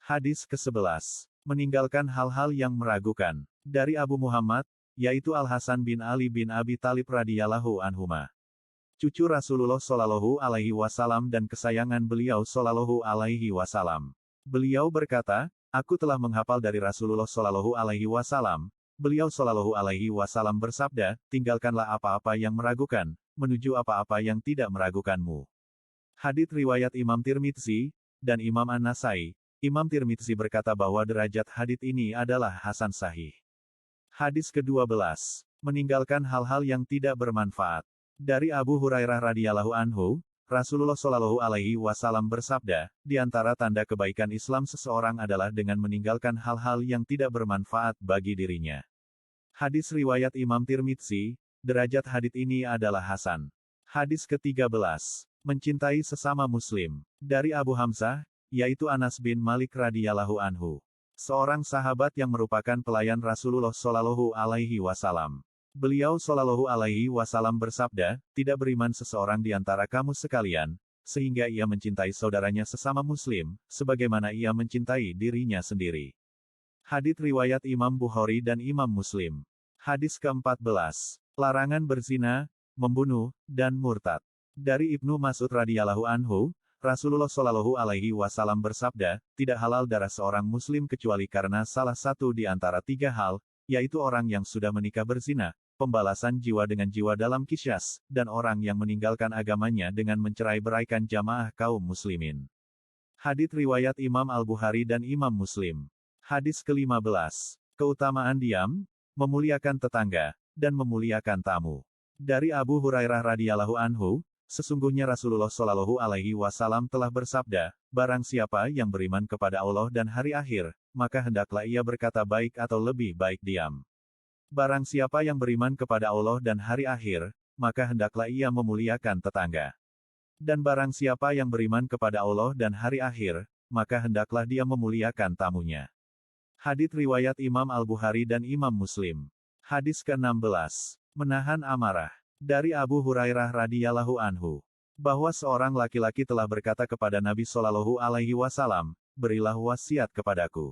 Hadis ke-11. Meninggalkan hal-hal yang meragukan. Dari Abu Muhammad, yaitu Al-Hasan bin Ali bin Abi Thalib radhiyallahu anhuma. Cucu Rasulullah Shallallahu alaihi wasallam dan kesayangan beliau Shallallahu alaihi wasallam. Beliau berkata, aku telah menghafal dari Rasulullah Shallallahu alaihi wasallam. Beliau Shallallahu alaihi wasallam bersabda, tinggalkanlah apa-apa yang meragukan, menuju apa-apa yang tidak meragukanmu. Hadits riwayat Imam Tirmidzi dan Imam An-Nasai. Imam Tirmidzi berkata bahwa derajat hadits ini adalah hasan sahih. Hadis ke-12. Meninggalkan hal-hal yang tidak bermanfaat. Dari Abu Hurairah radhiyallahu anhu, Rasulullah Shallallahu alaihi wasallam bersabda, di antara tanda kebaikan Islam seseorang adalah dengan meninggalkan hal-hal yang tidak bermanfaat bagi dirinya. Hadis riwayat Imam Tirmidzi, derajat hadits ini adalah hasan. Hadis ke-13. Mencintai sesama muslim. Dari Abu Hamzah, yaitu Anas bin Malik radhiyallahu anhu. Seorang sahabat yang merupakan pelayan Rasulullah Shallallahu alaihi wasallam. Beliau Shallallahu alaihi wasallam bersabda, tidak beriman seseorang di antara kamu sekalian, sehingga ia mencintai saudaranya sesama muslim, sebagaimana ia mencintai dirinya sendiri. Hadits riwayat Imam Bukhari dan Imam Muslim. Hadis ke-14. Larangan berzina, membunuh, dan murtad. Dari Ibnu Mas'ud radhiyallahu anhu, Rasulullah Shallallahu alaihi wasallam bersabda, tidak halal darah seorang muslim kecuali karena salah satu di antara tiga hal, yaitu orang yang sudah menikah berzina, pembalasan jiwa dengan jiwa dalam qisyas, dan orang yang meninggalkan agamanya dengan mencerai-beraikan jamaah kaum muslimin. Hadits riwayat Imam Al-Bukhari dan Imam Muslim. Hadis ke-15. Keutamaan diam, memuliakan tetangga, dan memuliakan tamu. Dari Abu Hurairah radhiyallahu anhu, sesungguhnya Rasulullah Shallallahu alaihi wasallam telah bersabda, barang siapa yang beriman kepada Allah dan hari akhir, maka hendaklah ia berkata baik atau lebih baik diam. Barang siapa yang beriman kepada Allah dan hari akhir, maka hendaklah ia memuliakan tetangga. Dan barang siapa yang beriman kepada Allah dan hari akhir, maka hendaklah dia memuliakan tamunya. Hadits riwayat Imam Al-Bukhari dan Imam Muslim. Hadis ke-16. Menahan amarah. Dari Abu Hurairah radhiyallahu anhu, bahwa seorang laki-laki telah berkata kepada Nabi Shallallahu alaihi wasallam, berilah wasiat kepadaku.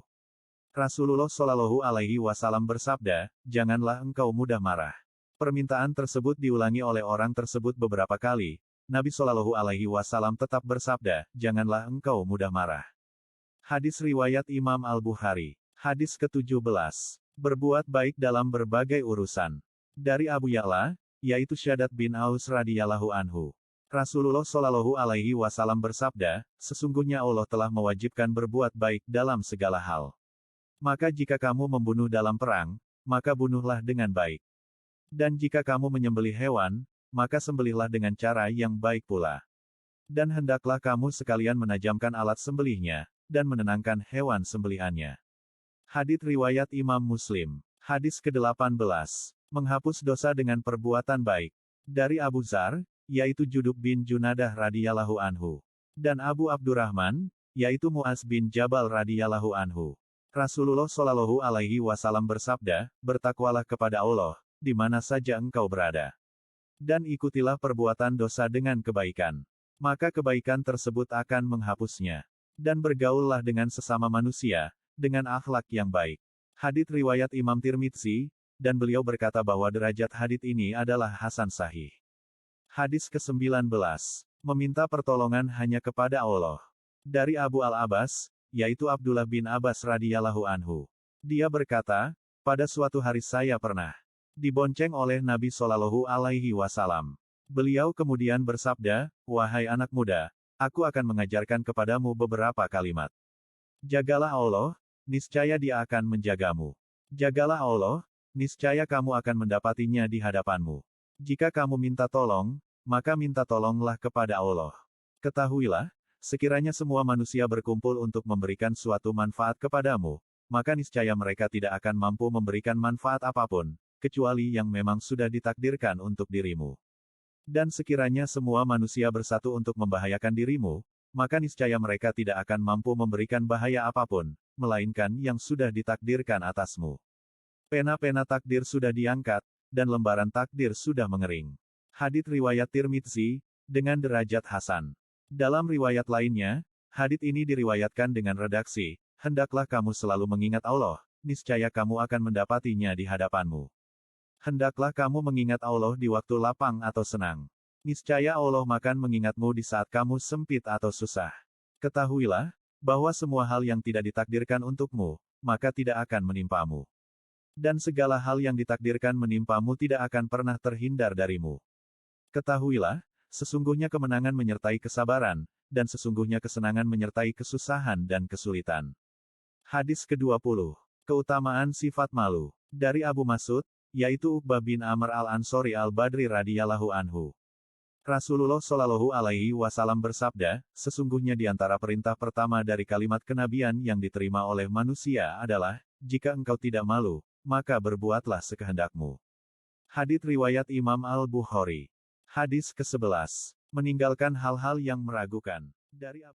Rasulullah Shallallahu alaihi wasallam bersabda, janganlah engkau mudah marah. Permintaan tersebut diulangi oleh orang tersebut beberapa kali. Nabi Shallallahu alaihi wasallam tetap bersabda, janganlah engkau mudah marah. Hadis riwayat Imam Al-Bukhari. Hadis ke-17. Berbuat baik dalam berbagai urusan. Dari Abu Ya'la, yaitu Syaddad bin Aus radhiyallahu anhu. Rasulullah Shallallahu alaihi wasallam bersabda, sesungguhnya Allah telah mewajibkan berbuat baik dalam segala hal. Maka jika kamu membunuh dalam perang, maka bunuhlah dengan baik. Dan jika kamu menyembelih hewan, maka sembelihlah dengan cara yang baik pula. Dan hendaklah kamu sekalian menajamkan alat sembelihnya, dan menenangkan hewan sembelihannya. Hadits riwayat Imam Muslim. Hadis ke-18. Menghapus dosa dengan perbuatan baik. Dari Abu Dzar, yaitu Jundub bin Junadah radhiyallahu anhu. Dan Abu Abdurrahman, yaitu Muaz bin Jabal radhiyallahu anhu. Rasulullah Shallallahu alaihi wasallam bersabda, bertakwalah kepada Allah, di mana saja engkau berada. Dan ikutilah perbuatan dosa dengan kebaikan. Maka kebaikan tersebut akan menghapusnya. Dan bergaullah dengan sesama manusia, dengan akhlak yang baik. Hadits riwayat Imam Tirmidzi, dan beliau berkata bahwa derajat hadits ini adalah hasan sahih. Hadis ke-19. Meminta pertolongan hanya kepada Allah. Dari Abu Al-Abbas, yaitu Abdullah bin Abbas radhiyallahu anhu. Dia berkata, pada suatu hari saya pernah dibonceng oleh Nabi Shallallahu alaihi wasallam. Beliau kemudian bersabda, wahai anak muda, aku akan mengajarkan kepadamu beberapa kalimat. Jagalah Allah, niscaya Dia akan menjagamu. Jagalah Allah, niscaya kamu akan mendapatinya di hadapanmu. Jika kamu minta tolong, maka minta tolonglah kepada Allah. Ketahuilah, sekiranya semua manusia berkumpul untuk memberikan suatu manfaat kepadamu, maka niscaya mereka tidak akan mampu memberikan manfaat apapun, kecuali yang memang sudah ditakdirkan untuk dirimu. Dan sekiranya semua manusia bersatu untuk membahayakan dirimu, maka niscaya mereka tidak akan mampu memberikan bahaya apapun, melainkan yang sudah ditakdirkan atasmu. Pena-pena takdir sudah diangkat, dan lembaran takdir sudah mengering. Hadits riwayat Tirmidzi, dengan derajat hasan. Dalam riwayat lainnya, hadits ini diriwayatkan dengan redaksi, Hendaklah kamu selalu mengingat Allah, niscaya kamu akan mendapatinya di hadapanmu. Hendaklah kamu mengingat Allah di waktu lapang atau senang. Niscaya Allah akan mengingatmu di saat kamu sempit atau susah. Ketahuilah, bahwa semua hal yang tidak ditakdirkan untukmu, maka tidak akan menimpamu. Dan segala hal yang ditakdirkan menimpamu tidak akan pernah terhindar darimu. Ketahuilah, sesungguhnya kemenangan menyertai kesabaran, dan sesungguhnya kesenangan menyertai kesusahan dan kesulitan. Hadis ke-20. Keutamaan sifat malu. Dari Abu Mas'ud, yaitu Uqbah bin Amr al-Ansori al-Badri radhiyallahu anhu. Rasulullah Shallallahu alaihi wasallam bersabda, sesungguhnya di antara perintah pertama dari kalimat kenabian yang diterima oleh manusia adalah, jika engkau tidak malu, maka berbuatlah sekehendakmu. Hadits riwayat Imam Al-Bukhari. Hadis ke-11. Meninggalkan hal-hal yang meragukan. Dari